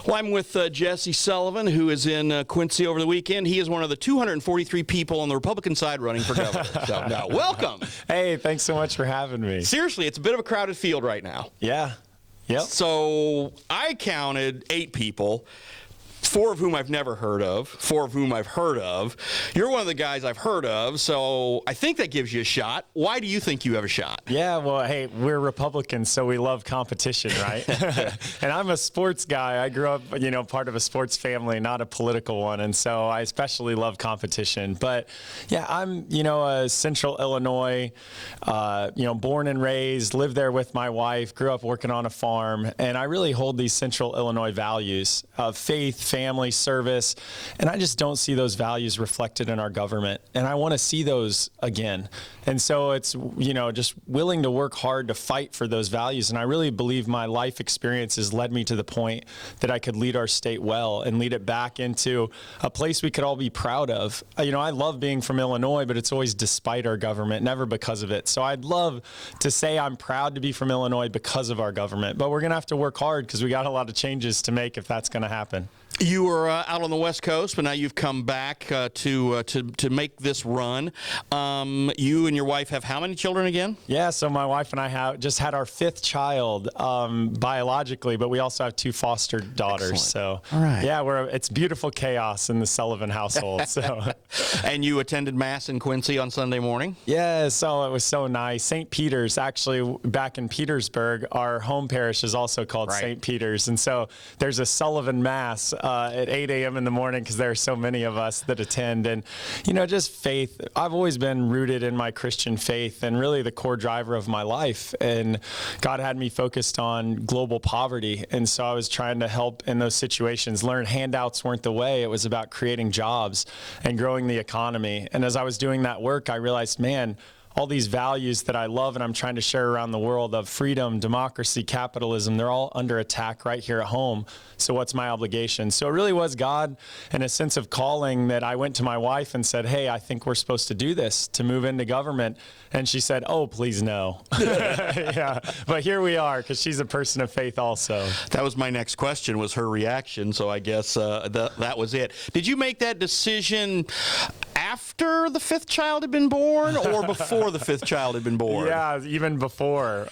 Well, I'm with Jesse Sullivan, who is in Quincy over the weekend. He is one of the 243 people on the Republican side running for governor. So, no, welcome. Hey, thanks so much for having me. Seriously, it's a bit of a crowded field right now. Yeah. Yep. So I counted 8 people. 4 of whom I've never heard of, 4 of whom I've heard of. You're one of the guys I've heard of, so I think that gives you a shot. Why do you think you have a shot? Yeah, well, hey, we're Republicans, so we love competition, right? And I'm a sports guy. I grew up, part of a sports family, not a political one, and so I especially love competition. But yeah, I'm, a Central Illinois, born and raised, lived there with my wife, grew up working on a farm, and I really hold these Central Illinois values of faith, family, service, and I just don't see those values reflected in our government, and I want to see those again. And so it's, just willing to work hard to fight for those values, and I really believe my life experiences led me to the point that I could lead our state well and lead it back into a place we could all be proud of. I love being from Illinois, but it's always despite our government, never because of it. So I'd love to say I'm proud to be from Illinois because of our government, but we're going to have to work hard because we got a lot of changes to make if that's going to happen. You were out on the West Coast, but now you've come back to make this run. You and your wife have how many children again? Yeah, so my wife and I have just had our 5th child biologically, but we also have 2 foster daughters. Excellent. So, all right. Yeah, it's beautiful chaos in the Sullivan household. So, and you attended Mass in Quincy on Sunday morning? Yeah, so it was so nice. St. Peter's, actually, back in Petersburg, our home parish is also called Right. St. Peter's, and so there's a Sullivan Mass at 8 a.m. in the morning because there are so many of us that attend. And, just faith. I've always been rooted in my Christian faith and really the core driver of my life. And God had me focused on global poverty. And so I was trying to help in those situations. Learn handouts weren't the way. It was about creating jobs and growing the economy. And as I was doing that work, I realized, man, all these values that I love and I'm trying to share around the world of freedom, democracy, capitalism, they're all under attack right here at home. So what's my obligation? So it really was God and a sense of calling that I went to my wife and said, hey, I think we're supposed to do this, to move into government. And she said, oh, please no. Yeah, but here we are because she's a person of faith also. That was my next question, was her reaction. So I guess that was it. Did you make that decision after the 5th child had been born or before the 5th child had been born? Yeah, even before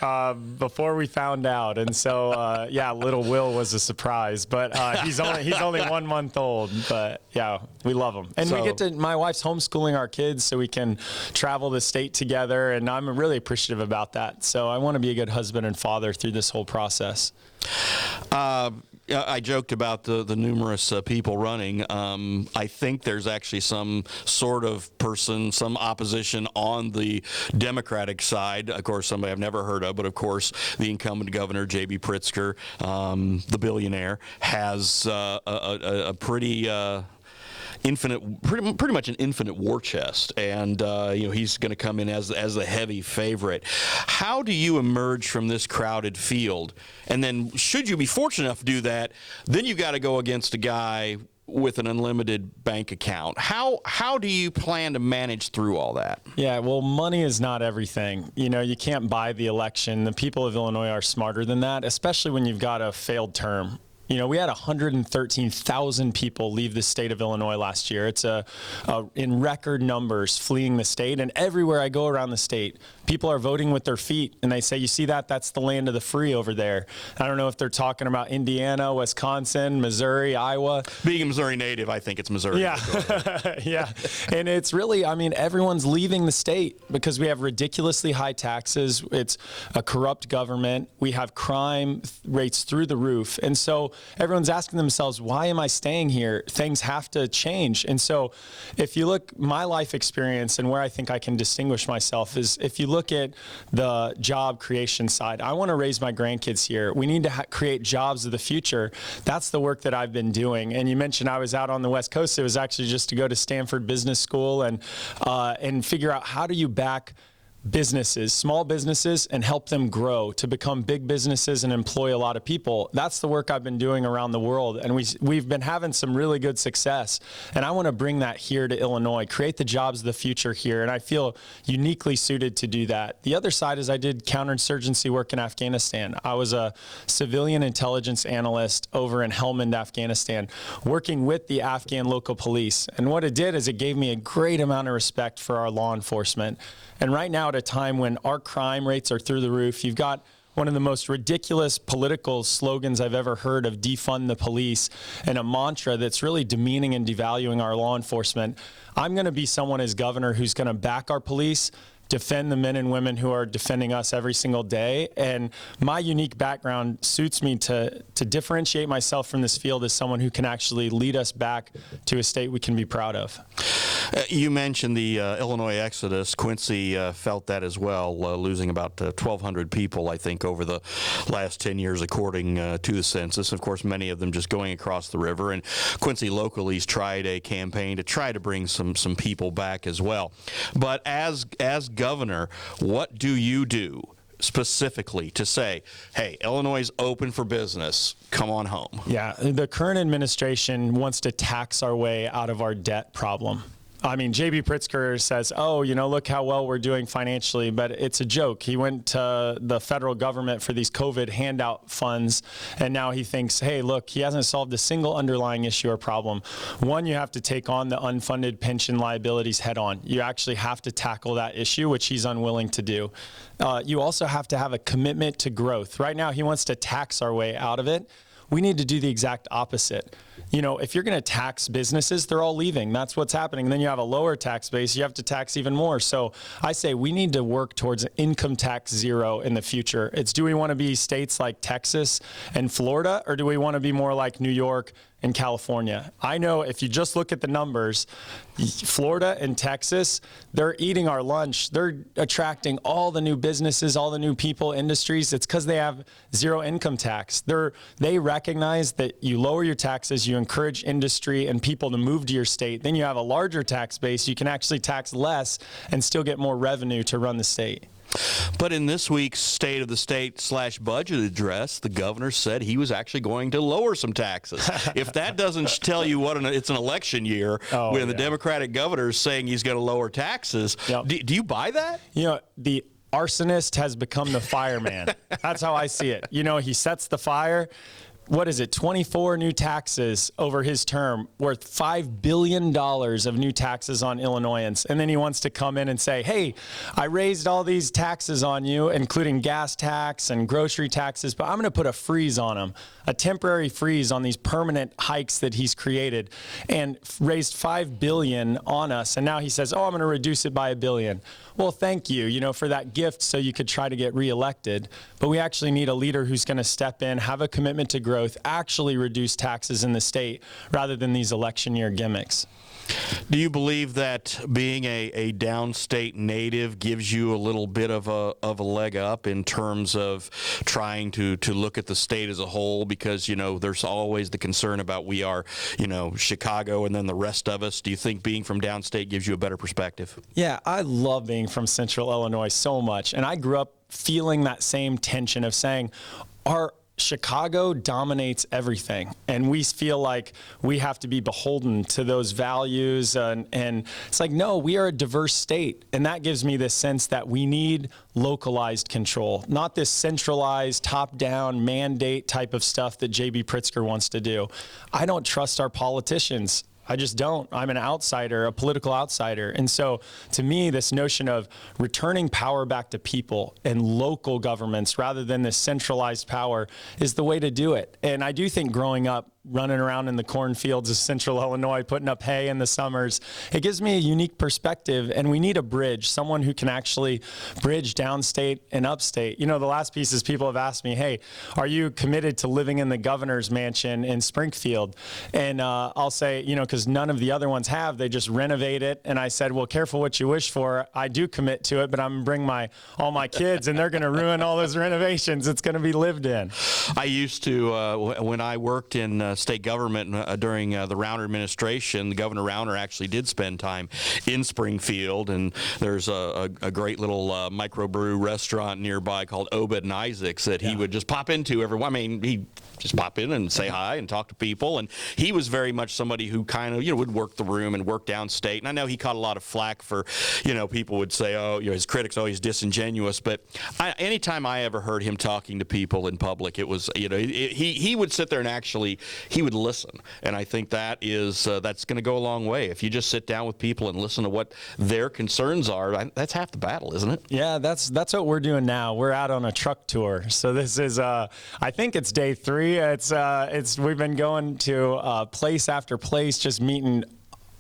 we found out. And so, little Will was a surprise, but he's only 1 month old. But yeah, we love him. And my wife's homeschooling our kids so we can travel the state together. And I'm really appreciative about that. So I want to be a good husband and father through this whole process. I joked about the numerous people running. I think there's actually some sort of person, some opposition on the Democratic side. Of course, somebody I've never heard of, but of course, the incumbent governor, J.B. Pritzker, the billionaire, has a pretty pretty much an infinite war chest, and he's going to come in as the heavy favorite. How do you emerge from this crowded field? And then, should you be fortunate enough to do that, then you've got to go against a guy with an unlimited bank account. How do you plan to manage through all that? Yeah, well, money is not everything. You can't buy the election. The people of Illinois are smarter than that, especially when you've got a failed term. We had 113,000 people leave the state of Illinois last year. It's in record numbers fleeing the state, and everywhere I go around the state, people are voting with their feet, and they say, you see that? That's the land of the free over there. I don't know if they're talking about Indiana, Wisconsin, Missouri, Iowa. Being a Missouri native, I think it's Missouri. Yeah, yeah. And it's really, everyone's leaving the state because we have ridiculously high taxes. It's a corrupt government. We have crime rates through the roof. And so everyone's asking themselves, why am I staying here? Things have to change. And so if you look, my life experience and where I think I can distinguish myself is if you look at the job creation side. I want to raise my grandkids here. We need to create jobs of the future. That's the work that I've been doing. And you mentioned I was out on the West Coast. It was actually just to go to Stanford Business School and figure out how do you back businesses, small businesses, and help them grow to become big businesses and employ a lot of people. That's the work I've been doing around the world, and we've been having some really good success. And I want to bring that here to Illinois, create the jobs of the future here, and I feel uniquely suited to do that. The other side is I did counterinsurgency work in Afghanistan. I was a civilian intelligence analyst over in Helmand, Afghanistan, working with the Afghan local police. And what it did is it gave me a great amount of respect for our law enforcement. And right now, at a time when our crime rates are through the roof, you've got one of the most ridiculous political slogans I've ever heard of defund the police, and a mantra that's really demeaning and devaluing our law enforcement. I'm going to be someone as governor who's going to back our police, defend the men and women who are defending us every single day. And my unique background suits me to differentiate myself from this field as someone who can actually lead us back to a state we can be proud of. You mentioned the Illinois exodus. Quincy felt that as well, losing about 1,200 people, I think, over the last 10 years, according to the census. Of course, many of them just going across the river. And Quincy locally has tried a campaign to try to bring some people back as well. But as governor, what do you do specifically to say, hey, Illinois is open for business, come on home? Yeah, the current administration wants to tax our way out of our debt problem. I mean, J.B. Pritzker says, oh, look how well we're doing financially, but it's a joke. He went to the federal government for these COVID handout funds, and now he thinks, hey, look, he hasn't solved a single underlying issue or problem. One, you have to take on the unfunded pension liabilities head on. You actually have to tackle that issue, which he's unwilling to do. You also have to have a commitment to growth. Right now, he wants to tax our way out of it. We need to do the exact opposite. If you're going to tax businesses, they're all leaving. That's what's happening. And then you have a lower tax base. You have to tax even more. So I say we need to work towards income tax zero in the future. Do we want to be states like Texas and Florida, or do we want to be more like New York and California? I know if you just look at the numbers, Florida and Texas, they're eating our lunch. They're attracting all the new businesses, all the new people, industries. It's because they have zero income tax. They recognize that you lower your taxes, you encourage industry and people to move to your state. Then you have a larger tax base. You can actually tax less and still get more revenue to run the state. But in this week's State of the State/budget address, the governor said he was actually going to lower some taxes. If that doesn't tell you it's an election year when the Democratic governor is saying he's going to lower taxes, do you buy that? The arsonist has become the fireman. That's how I see it. He sets the fire. What is it, 24 new taxes over his term, worth $5 billion of new taxes on Illinoisans. And then he wants to come in and say, hey, I raised all these taxes on you, including gas tax and grocery taxes, but I'm going to put a freeze on them, a temporary freeze on these permanent hikes that he's created, and raised $5 billion on us. And now he says, oh, I'm going to reduce it by $1 billion. Well, thank you, for that gift so you could try to get reelected. But we actually need a leader who's going to step in, have a commitment to growth, actually reduce taxes in the state rather than these election year gimmicks. Do you believe that being a downstate native gives you a little bit of a leg up in terms of trying to look at the state as a whole? Because, there's always the concern about we are, Chicago and then the rest of us. Do you think being from downstate gives you a better perspective? Yeah, I love being from Central Illinois so much. And I grew up feeling that same tension of saying, Chicago dominates everything, and we feel like we have to be beholden to those values. And it's like, no, we are a diverse state. And that gives me this sense that we need localized control, not this centralized, top-down mandate type of stuff that J.B. Pritzker wants to do. I don't trust our politicians. I just don't. I'm an outsider, a political outsider. And so to me, this notion of returning power back to people and local governments rather than this centralized power is the way to do it. And I do think growing up, running around in the cornfields of Central Illinois, putting up hay in the summers, it gives me a unique perspective, and we need a bridge, someone who can actually bridge downstate and upstate. The last piece is people have asked me, hey, are you committed to living in the governor's mansion in Springfield? And I'll say, because none of the other ones have, they just renovate it. And I said, well, careful what you wish for. I do commit to it, but I'm going to bring all my kids, and they're going to ruin all those renovations. It's going to be lived in. I used to, when I worked in state government during the Rauner administration. Governor Rauner actually did spend time in Springfield, and there's a great little microbrew restaurant nearby called Obed and Isaac's that he would just pop into every. I mean, he just pop in and say hi and talk to people, and he was very much somebody who kind of would work the room and work downstate. And I know he caught a lot of flack for people would say, oh, his critics always disingenuous, but anytime I ever heard him talking to people in public, it was he would sit there and actually he would listen, and I think that's going to go a long way. If you just sit down with people and listen to what their concerns are, that's half the battle, isn't it? Yeah, that's what we're doing now. We're out on a truck tour, so this is I think it's day 3. It's we've been going to place after place, just meeting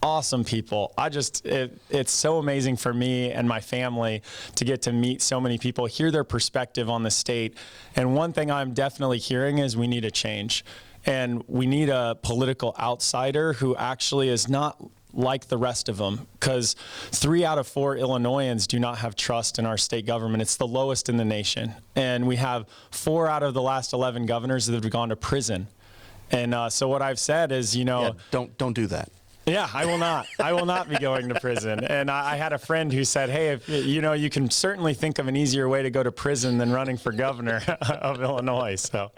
awesome people. It's so amazing for me and my family to get to meet so many people, hear their perspective on the state. And one thing I'm definitely hearing is we need a change. And we need a political outsider who actually is not like the rest of them, because 3 out of 4 Illinoisans do not have trust in our state government. It's the lowest in the nation. And we have 4 out of the last 11 governors that have gone to prison. And so what I've said is, don't do that. Yeah, I will not. I will not be going to prison. And I had a friend who said, hey, if, you can certainly think of an easier way to go to prison than running for governor of Illinois. So,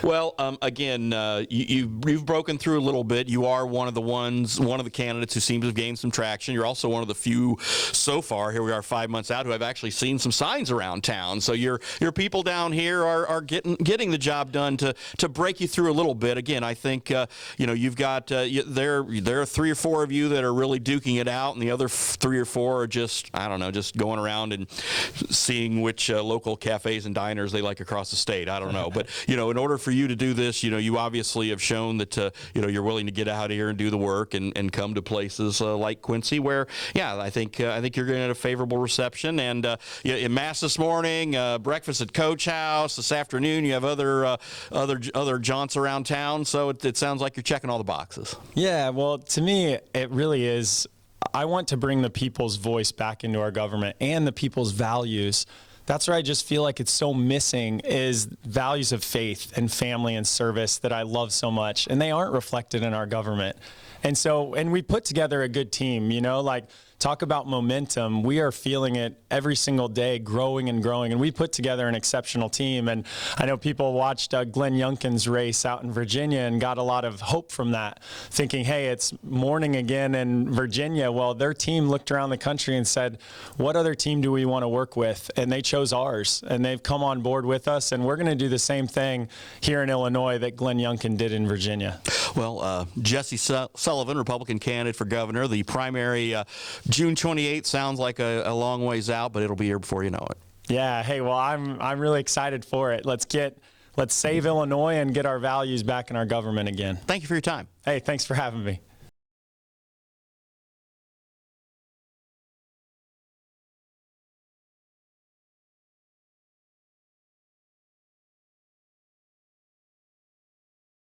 well, again, you've broken through a little bit. You are one of the candidates who seems to have gained some traction. You're also one of the few so far, here we are 5 months out, who have actually seen some signs around town. So your people down here are getting the job done to break you through a little bit. Again, I think you've got there are 3 or 4 of you that are really duking it out, and the other 3 or 4 are just going around and seeing which local cafes and diners they like across the state. I don't know, but in order for you to do this, you obviously have shown that you're willing to get out of here and do the work and come to places like Quincy, where I think you're going to get a favorable reception. And in Mass this morning, breakfast at Coach House this afternoon. You have other jaunts around town, so it sounds like you're checking all the boxes. Yeah, well, to me, it really is. I want to bring the people's voice back into our government and the people's values. That's where I just feel like it's so missing, is values of faith and family and service that I love so much, and they aren't reflected in our government. And we put together a good team, talk about momentum. We are feeling it every single day, growing and growing. And we put together an exceptional team. And I know people watched Glenn Youngkin's race out in Virginia and got a lot of hope from that, thinking, hey, it's morning again in Virginia. Well, their team looked around the country and said, what other team do we want to work with? And they chose ours. And they've come on board with us. And we're going to do the same thing here in Illinois that Glenn Youngkin did in Virginia. Well, Jesse Sullivan, Republican candidate for governor, the primary June 28th sounds like a long ways out, but it'll be here before you know it. Yeah. Hey, well, I'm really excited for it. Let's save Illinois and get our values back in our government again. Thank you for your time. Hey, thanks for having me.